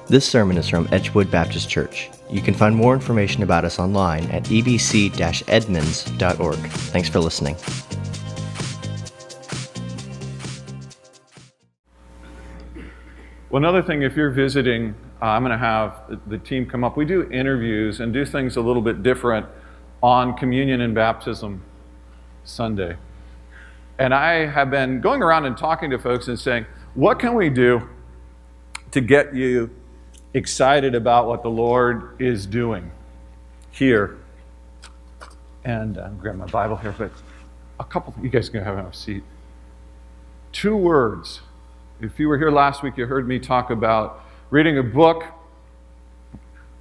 This sermon is from Edgewood Baptist Church. You can find more information about us online at ebc-edmonds.org. Thanks for listening. Well, another thing, if you're visiting, I'm going to have the team come up. We do interviews and do things a little bit different on Communion and Baptism Sunday. And I have been going around and talking to folks and saying, what can we do to get you excited about what the Lord is doing here? And I'm grabbing my Bible here, but a couple, you guys can have a seat. 2 words. If you were here last week, you heard me talk about reading a book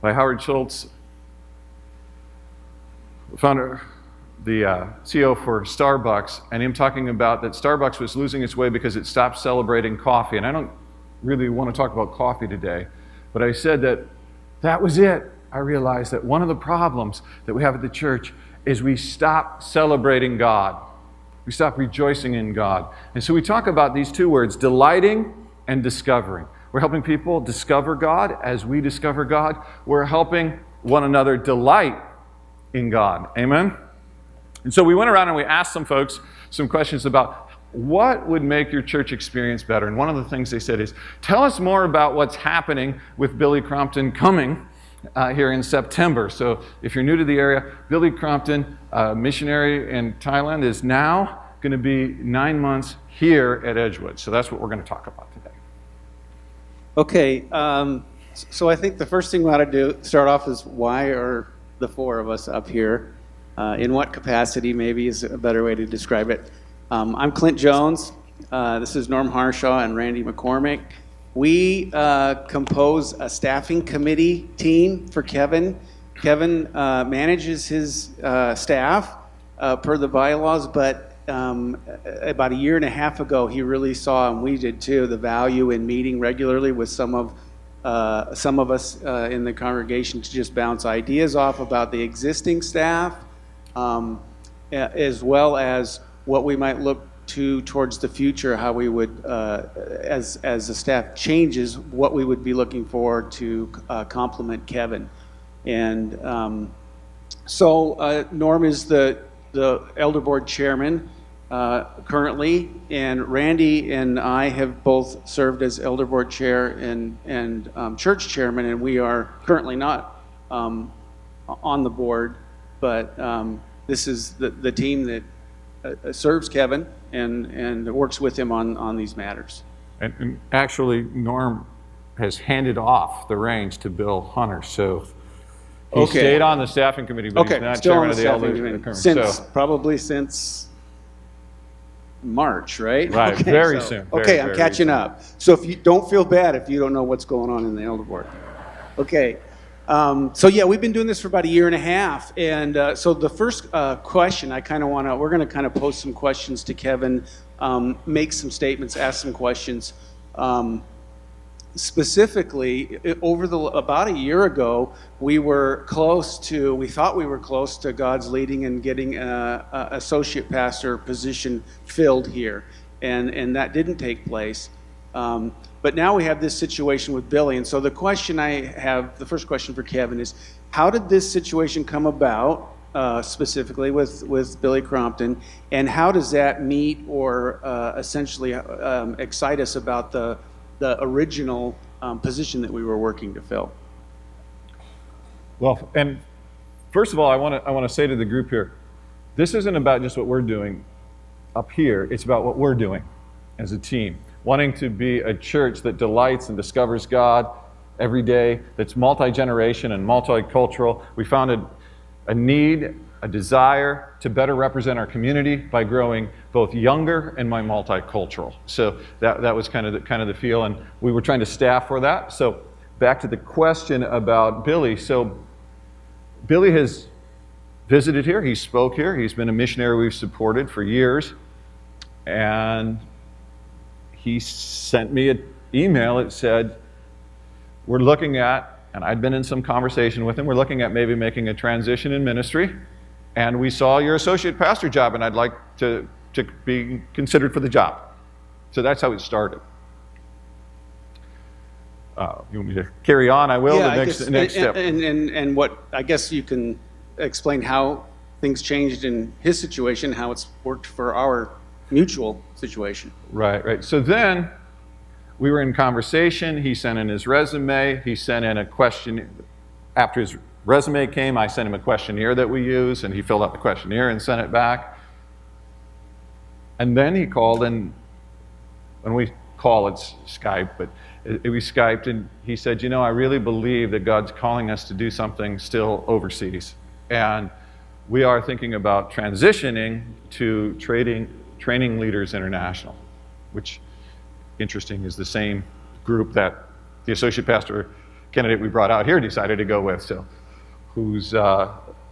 by Howard Schultz, founder, the CEO for Starbucks, and him talking about that Starbucks was losing its way because it stopped celebrating coffee. And I don't really want to talk about coffee today, but I said that was it. I realized that one of the problems that we have at the church is we stop celebrating God. We stop rejoicing in God. And so we talk about these 2 words, delighting and discovering. We're helping people discover God as we discover God. We're helping one another delight in God. Amen? And so we went around and we asked some folks some questions about what would make your church experience better. And one of the things they said is, tell us more about what's happening with Billy Crompton coming here in September. So if you're new to the area, Billy Crompton, missionary in Thailand, is now going to be 9 months here at Edgewood. So that's what we're going to talk about today. Okay, so I think the first thing we ought to start off is, why are the 4 of us up here? In what capacity, maybe, is a better way to describe it. I'm Clint Jones. This is Norm Harshaw and Randy McCormick. We compose a staffing committee team for Kevin. Kevin manages his staff per the bylaws, but about a year and a half ago, he really saw, and we did too, the value in meeting regularly with some of us in the congregation to just bounce ideas off about the existing staff, as well as what we might look to towards the future, how we would, as the staff changes, what we would be looking for to complement Kevin. And so Norm is the elder board chairman currently, and Randy and I have both served as elder board chair and church chairman, and we are currently not on the board, but this is the team that serves Kevin and works with him on these matters. And actually, Norm has handed off the reins to Bill Hunter, so he stayed on the staffing committee, but he's not chairman of the elders. Probably since March, right? Right, okay, very soon. Okay, I'm catching up. So if you don't feel bad if you don't know what's going on in the elder board. Okay. So yeah, we've been doing this for about a year and a half, and so the first question we're going to kind of pose some questions to Kevin, make some statements, ask some questions. Specifically, about a year ago, we thought we were close to God's leading and getting an associate pastor position filled here, and that didn't take place. But now we have this situation with Billy, and so the first question for Kevin is, how did this situation come about, specifically with Billy Crompton, and how does that meet or essentially excite us about the original position that we were working to fill? Well, and first of all, I want to say to the group here, this isn't about just what we're doing up here, it's about what we're doing as a team. Wanting to be a church that delights and discovers God every day, that's multi-generation and multicultural. We found a need, a desire to better represent our community by growing both younger and more multicultural. So that was kind of the feel, and we were trying to staff for that. So back to the question about Billy. So Billy has visited here, he spoke here, he's been a missionary we've supported for years, and he sent me an email that said, we're looking at, and I'd been in some conversation with him, we're looking at maybe making a transition in ministry, and we saw your associate pastor job, and I'd like to be considered for the job. So that's how it started. You want me to carry on? I will. Yeah, The next step. And what, I guess you can explain how things changed in his situation, how it's worked for our mutual situation. Right. So then we were in conversation. He sent in his resume. He sent in a question. After his resume came, I sent him a questionnaire that we use, and he filled out the questionnaire and sent it back. And then he called, and when we call, it's Skype, but we Skyped, and he said, I really believe that God's calling us to do something still overseas. And we are thinking about transitioning to Training Leaders International, which, interesting, is the same group that the associate pastor candidate we brought out here decided to go with, so whose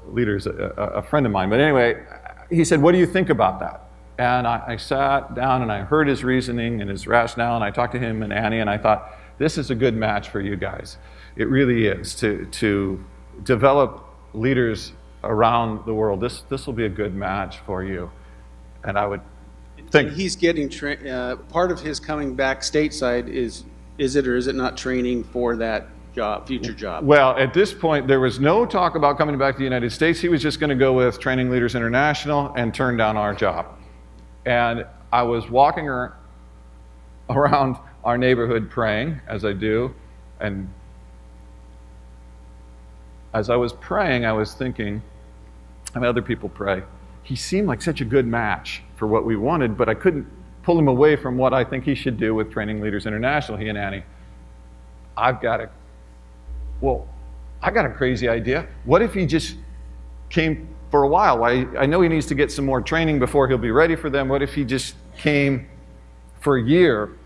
leader's a friend of mine. But anyway, he said, what do you think about that? And I sat down and I heard his reasoning and his rationale, and I talked to him and Annie, and I thought, this is a good match for you guys. It really is, to develop leaders around the world. This will be a good match for you. And I would think... And he's getting, part of his coming back stateside is it or is it not training for that job, future job? Well, at this point, there was no talk about coming back to the United States. He was just going to go with Training Leaders International and turn down our job. And I was walking around our neighborhood praying, as I do, and as I was praying, I was thinking, other people pray, he seemed like such a good match for what we wanted, but I couldn't pull him away from what I think he should do with Training Leaders International, he and Annie. I got a crazy idea. What if he just came for a while? I know he needs to get some more training before he'll be ready for them. What if he just came for a year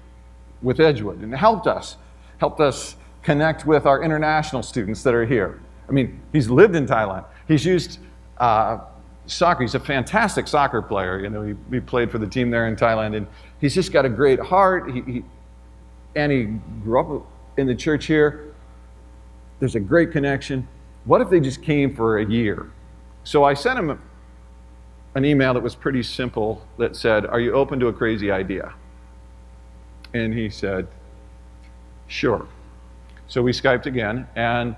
with Edgewood and helped us connect with our international students that are here? I mean, he's lived in Thailand. He's used soccer. He's a fantastic soccer player. He played for the team there in Thailand, and he's just got a great heart. And he grew up in the church here. There's a great connection. What if they just came for a year? So I sent him an email that was pretty simple that said, are you open to a crazy idea? And he said, sure. So we Skyped again, and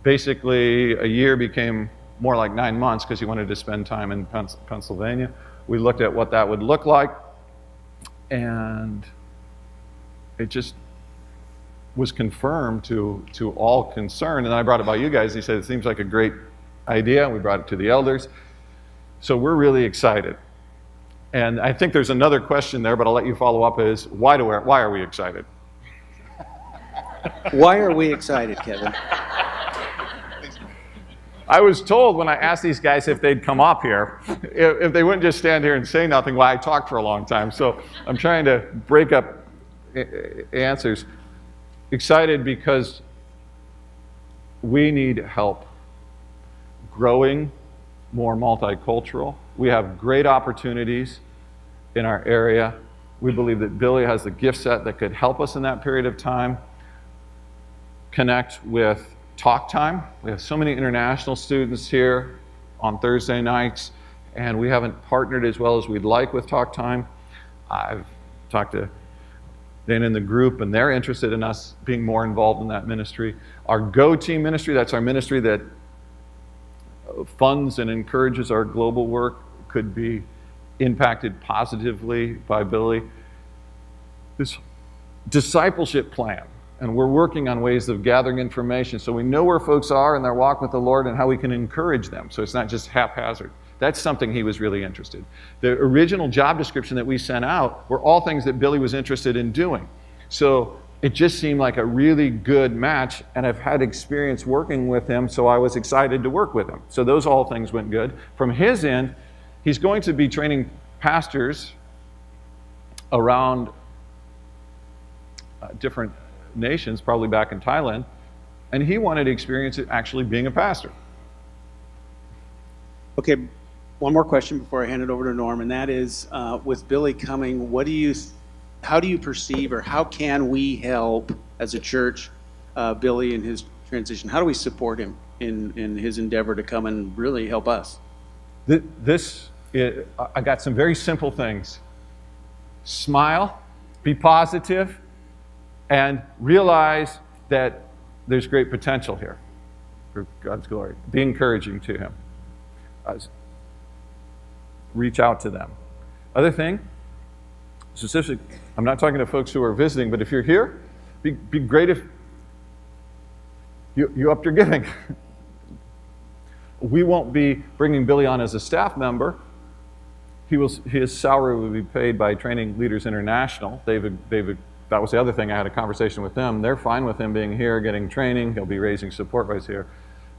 basically a year became more like 9 months because he wanted to spend time in Pennsylvania. We looked at what that would look like, and it just was confirmed to all concerned. And I brought it by you guys. He said, it seems like a great idea. We brought it to the elders. So we're really excited. And I think there's another question there, but I'll let you follow up, is why are we excited? Why are we excited, Kevin? I was told when I asked these guys if they'd come up here, if they wouldn't just stand here and say nothing while I talked for a long time. So I'm trying to break up answers. Excited because we need help growing more multicultural. We have great opportunities in our area. We believe that Billy has the gift set that could help us in that period of time connect with Talk Time. We have so many international students here on Thursday nights, and we haven't partnered as well as we'd like with Talk Time. I've talked to Dan in the group, and they're interested in us being more involved in that ministry. Our Go Team ministry, that's our ministry that funds and encourages our global work, could be impacted positively by Billy. This discipleship plan, and we're working on ways of gathering information so we know where folks are in their walk with the Lord and how we can encourage them, so it's not just haphazard. That's something he was really interested in. The original job description that we sent out were all things that Billy was interested in doing. So it just seemed like a really good match, and I've had experience working with him, so I was excited to work with him. So those all things went good. From his end, he's going to be training pastors around different nations, probably back in Thailand, and he wanted to experience it actually being a pastor. Okay, one more question before I hand it over to Norm, and that is, with Billy coming, how do you perceive, or how can we help as a church Billy in his transition? How do we support him in his endeavor to come and really help us? I got some very simple things. Smile, be positive, and realize that there's great potential here for God's glory. Be encouraging to him. Reach out to them. Other thing, specific, I'm not talking to folks who are visiting, but if you're here, be great if you upped your giving. We won't be bringing Billy on as a staff member. His salary will be paid by Training Leaders International. That was the other thing. I had a conversation with them. They're fine with him being here, getting training. He'll be raising support while he's here.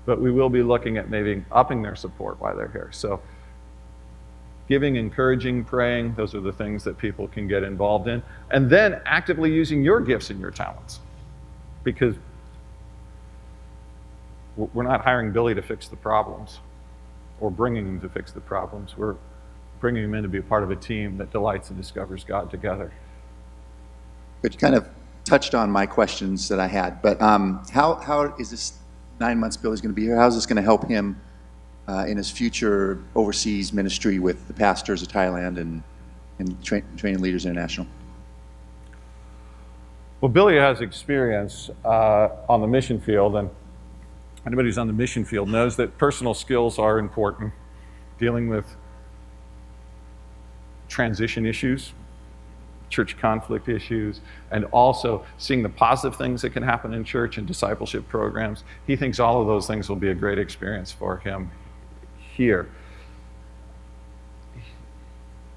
But we will be looking at maybe upping their support while they're here. So giving, encouraging, praying, those are the things that people can get involved in. And then actively using your gifts and your talents. Because we're not hiring Billy to fix the problems or bringing him to fix the problems. We're bringing him in to be a part of a team that delights and discovers God together. But you kind of touched on my questions that I had. But how is this 9 months Billy's going to be here? How is this going to help him in his future overseas ministry with the pastors of Thailand and Training Leaders International? Well, Billy has experience on the mission field, and anybody who's on the mission field knows that personal skills are important. Dealing with transition issues, church conflict issues, and also seeing the positive things that can happen in church and discipleship programs. He thinks all of those things will be a great experience for him here.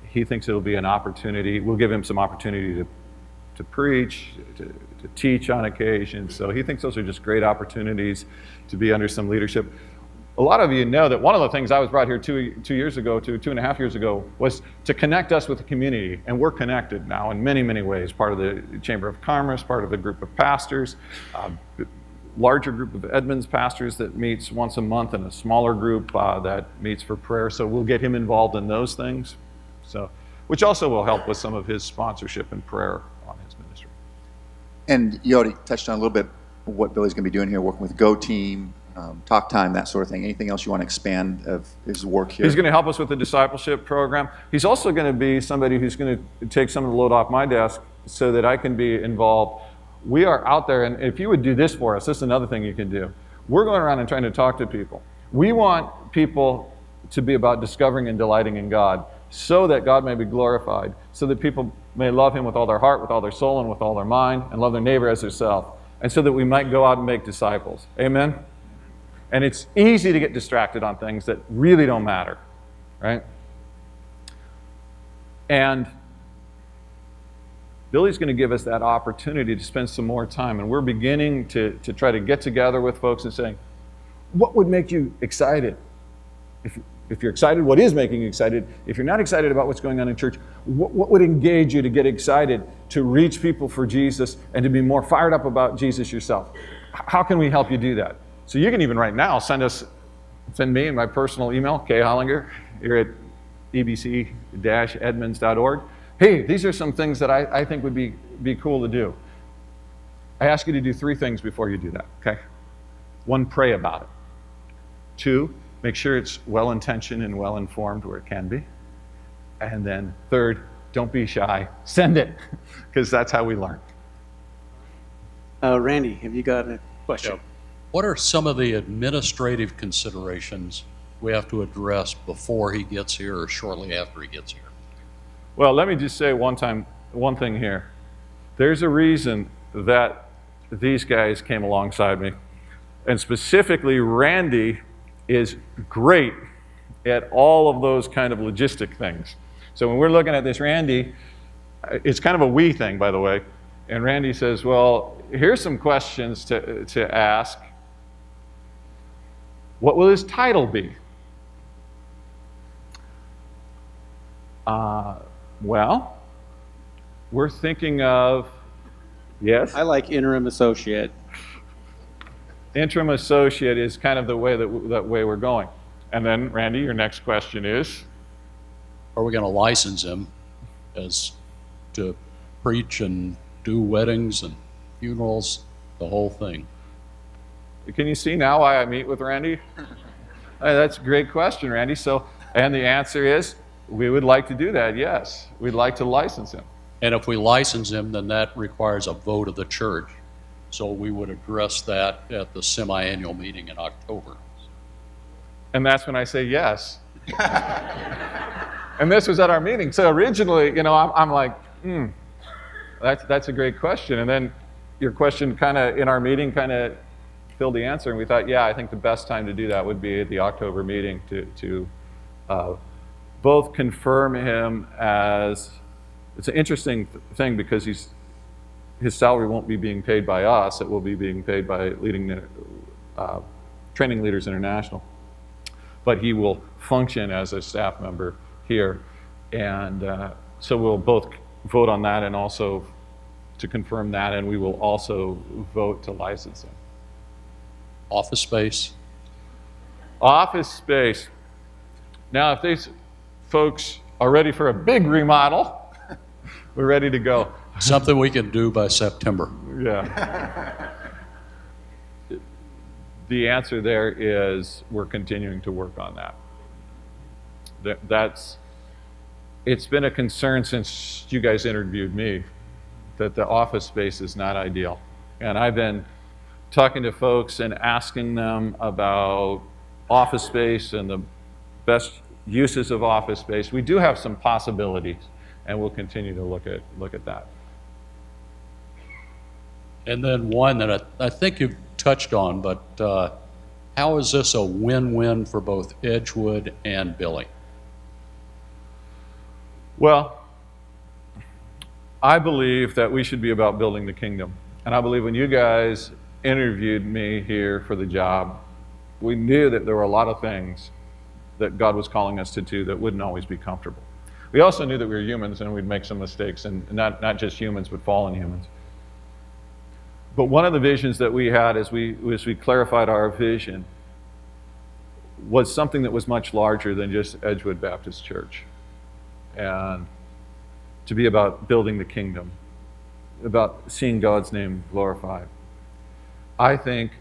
He thinks it'll be an opportunity. We'll give him some opportunity to preach, to teach on occasion. So he thinks those are just great opportunities to be under some leadership. A lot of you know that one of the things I was brought here two and a half years ago, was to connect us with the community. And we're connected now in many, many ways. Part of the Chamber of Commerce, part of a group of pastors, larger group of Edmonds pastors that meets once a month, and a smaller group that meets for prayer. So we'll get him involved in those things. So, which also will help with some of his sponsorship and prayer on his ministry. And you already touched on a little bit what Billy's going to be doing here, working with Go Team, Talk Time, that sort of thing. Anything else you want to expand of his work here? He's going to help us with the discipleship program. He's also going to be somebody who's going to take some of the load off my desk so that I can be involved. We are out there, and if you would do this for us, this is another thing you can do. We're going around and trying to talk to people. We want people to be about discovering and delighting in God, so that God may be glorified, so that people may love him with all their heart, with all their soul, and with all their mind, and love their neighbor as themselves, and so that we might go out and make disciples. Amen? And it's easy to get distracted on things that really don't matter, right? And Billy's going to give us that opportunity to spend some more time, and we're beginning to try to get together with folks and saying, what would make you excited? If you're excited, what is making you excited? If you're not excited about what's going on in church, what would engage you to get excited to reach people for Jesus and to be more fired up about Jesus yourself? How can we help you do that? So you can even right now send me in my personal email, khollinger, here at ebc-edmonds.org. Hey, these are some things that I think would be cool to do. I ask you to do 3 things before you do that, okay? 1, pray about it. 2, make sure it's well-intentioned and well-informed where it can be. And then 3rd, don't be shy. Send it, because that's how we learn. Randy, have you got a question? Yeah. What are some of the administrative considerations we have to address before he gets here or shortly after he gets here? Well, let me just say one thing here. There's a reason that these guys came alongside me. And specifically, Randy is great at all of those kind of logistic things. So when we're looking at this, Randy, it's kind of a we thing, by the way. And Randy says, well, here's some questions to ask. What will his title be? Well, we're thinking of, yes? I like interim associate. Interim associate is kind of the way that way we're going. And then, Randy, your next question is? Are we going to license him as to preach and do weddings and funerals, the whole thing? Can you see now why I meet with Randy? That's a great question, Randy. So, and the answer is, we would like to do that, yes. We'd like to license him. And if we license him, then that requires a vote of the church. So we would address that at the semi-annual meeting in October. And that's when I say yes. And this was at our meeting. So originally, I'm like, that's a great question. And then your question kind of in our meeting kind of filled the answer. And we thought, yeah, I think the best time to do that would be at the October meeting to both confirm him as, it's an interesting thing because his salary won't be being paid by us. It will be being paid by Training Leaders International. But he will function as a staff member here. And so we'll both vote on that and also to confirm that, and we will also vote to license him. Office space? Office space. Now, if these folks are ready for a big remodel, we're ready to go. Something we can do by September. Yeah. The answer there is we're continuing to work on that. It's been a concern since you guys interviewed me that the office space is not ideal. And I've been talking to folks and asking them about office space and the best uses of office space. We do have some possibilities, and we'll continue to look at that. And then one that I think you've touched on, but how is this a win-win for both Edgewood and Billy? Well, I believe that we should be about building the kingdom. And I believe when you guys interviewed me here for the job, we knew that there were a lot of things that God was calling us to do that wouldn't always be comfortable. We also knew that we were humans and we'd make some mistakes, and not just humans, but fallen humans. But one of the visions that we had as we clarified our vision was something that was much larger than just Edgewood Baptist Church. And to be about building the kingdom, about seeing God's name glorified. I think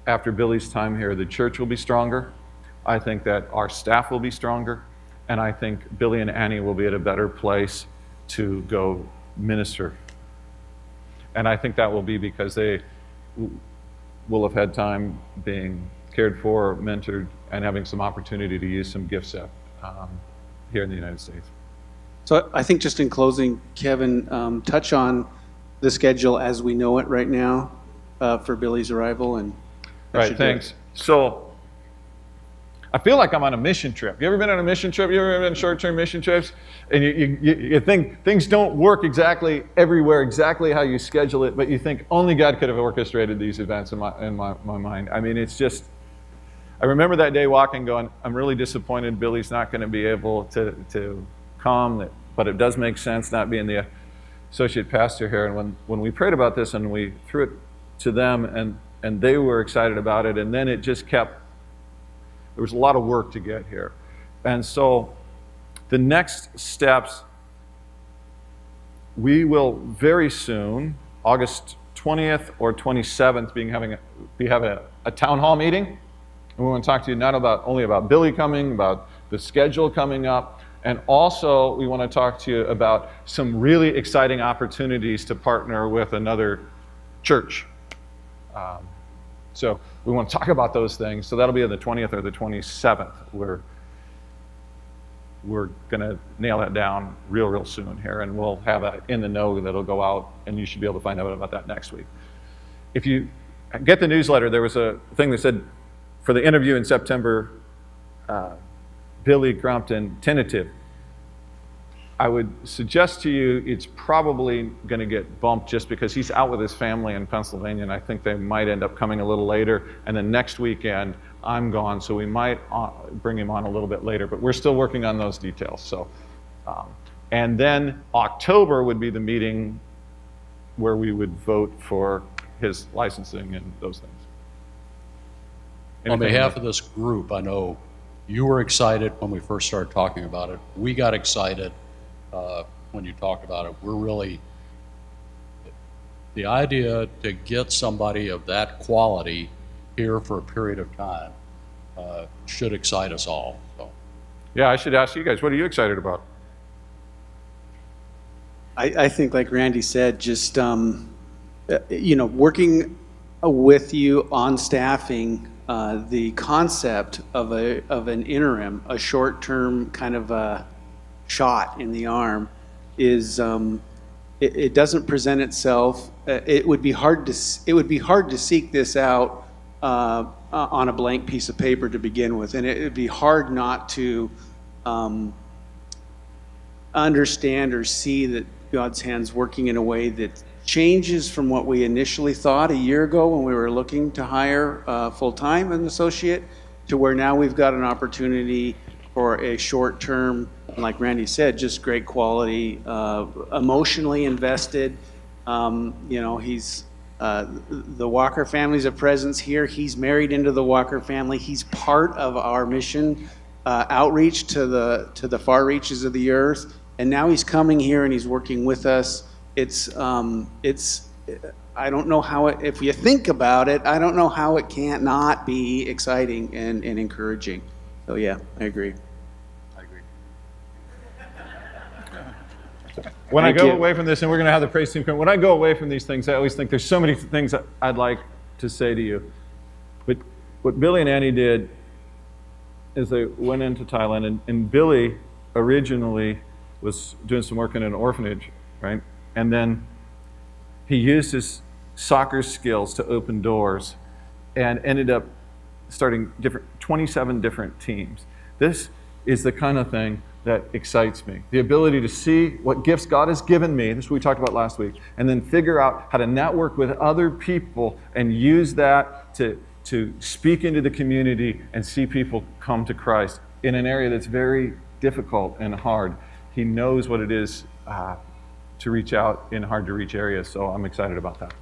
after Billy's time here, the church will be stronger. I think that our staff will be stronger. And I think Billy and Annie will be at a better place to go minister. And I think that will be because they will have had time being cared for, mentored, and having some opportunity to use some gift set here in the United States. So I think just in closing, Kevin, touch on the schedule as we know it right now for Billy's arrival. And right, thanks. So I feel like I'm on a mission trip. You ever been on a mission trip? You ever been on short-term mission trips? And you think things don't work exactly everywhere, exactly how you schedule it, but you think only God could have orchestrated these events in my mind. I mean, it's just, I remember that day walking going, I'm really disappointed Billy's not going to be able to come, but it does make sense not being the associate pastor here. And when we prayed about this and we threw it to them and they were excited about it, and then it just kept, there was a lot of work to get here. And so the next steps, we will very soon, August 20th or 27th, be having a town hall meeting. And we want to talk to you not only about Billy coming, about the schedule coming up, and also we want to talk to you about some really exciting opportunities to partner with another church. So we want to talk about those things. So that'll be on the 20th or the 27th. We're going to nail that down real soon here, and we'll have a in the know that'll go out, and you should be able to find out about that next week. If you get the newsletter, there was a thing that said for the interview in September, Billy Crompton, tentative. I would suggest to you it's probably going to get bumped just because he's out with his family in Pennsylvania, and I think they might end up coming a little later. And then next weekend, I'm gone, so we might bring him on a little bit later, but we're still working on those details. So, and then October would be the meeting where we would vote for his licensing and those things. On behalf of this group, I know you were excited when we first started talking about it. We got excited when you talked about it. We're really, the idea to get somebody of that quality here for a period of time should excite us all. So. Yeah, I should ask you guys, what are you excited about? I think, like Randy said, just working with you on staffing, the concept of an interim, a short-term kind of a shot in the arm, is it doesn't present itself. It would be hard to seek this out on a blank piece of paper to begin with, and it would be hard not to understand or see that God's hand's working in a way that changes from what we initially thought a year ago when we were looking to hire full-time an associate, to where now we've got an opportunity for a short-term, like Randy said, just great quality, emotionally invested. He's the Walker family's a presence here. He's married into the Walker family. He's part of our mission outreach to the far reaches of the earth. And now he's coming here and he's working with us. It's I don't know how it, if you think about it, I don't know how it can't not be exciting and encouraging. So yeah, I agree. When Thank I go you. away from this, and we're going to have the praise team come, when I go away from these things, I always think there's so many things that I'd like to say to you. But what Billy and Annie did is they went into Thailand, and Billy originally was doing some work in an orphanage, right? And then he used his soccer skills to open doors and ended up starting 27 different teams. This is the kind of thing that excites me. The ability to see what gifts God has given me, this is what we talked about last week, and then figure out how to network with other people and use that to speak into the community and see people come to Christ in an area that's very difficult and hard. He knows what it is to reach out in hard to reach areas, so I'm excited about that.